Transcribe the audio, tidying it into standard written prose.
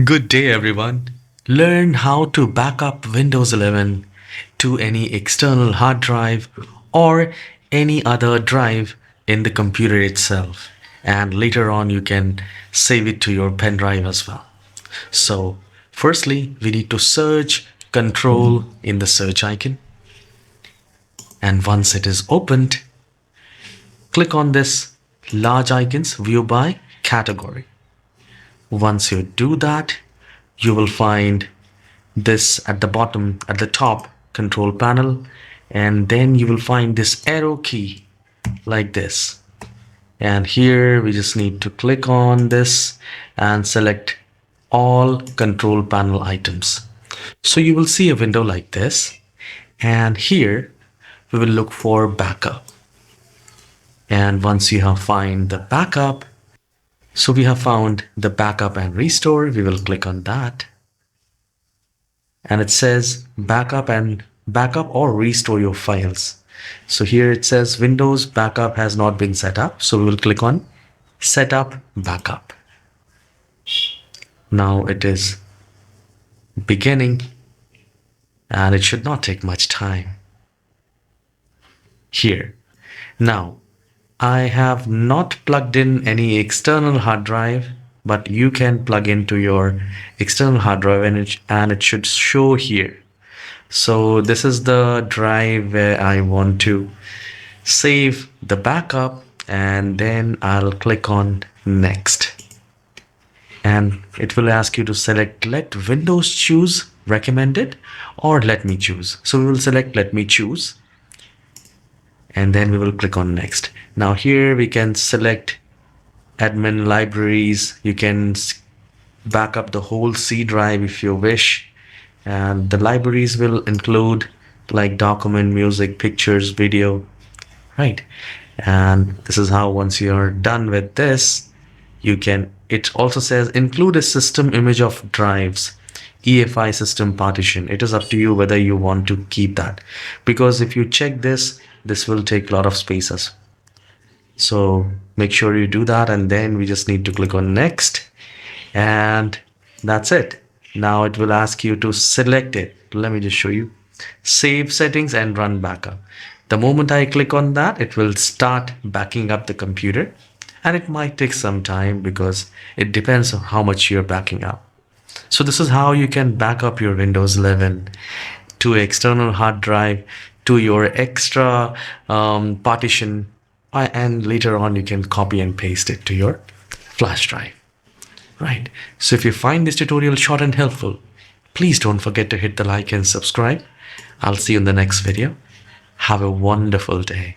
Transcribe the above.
Good day, everyone. Learn how to back up Windows 11 to any external hard drive or any other drive in the computer itself. And later on, you can save it to your pen drive as well. So, firstly, we need to search Control in the search icon. And once it is opened, click on this large icons, view by category. Once you do that, you will find this at the bottom, at the top control panel, and then you will find this arrow key like this. And here we just need to click on this and select all control panel items. So you will see a window like this, and here we will look for backup. And once you have found the backup, so we have found the backup and restore. We will click on that. And it says backup or restore your files. So here it says Windows backup has not been set up. So we will click on set up backup. Now it is beginning and it should not take much time. Here. Now, I have not plugged in any external hard drive, but you can plug into your external hard drive and it should show here. So this is the drive where I want to save the backup, and then I'll click on next. And it will ask you to select let Windows choose recommended or let me choose. So we will select let me choose. And then we will click on next. Now here we can select admin libraries. You can back up the whole C drive if you wish. And the libraries will include like document, music, pictures, video, right? And this is how once you're done with this, it also says include a system image of drives. EFI system partition. It is up to you whether you want to keep that, because if you check this will take a lot of spaces. So make sure you do that, and then we just need to click on next, and that's it. Now it will ask you to select it. Let me just show you. Save settings and run backup. The moment I click on that, it will start backing up the computer, and it might take some time because it depends on how much you're backing up. So this is how you can back up your Windows 11 to external hard drive, to your extra partition, and later on you can copy and paste it to your flash drive. Right. So if you find this tutorial short and helpful, please don't forget to hit the like and subscribe. I'll see you in the next video. Have a wonderful day.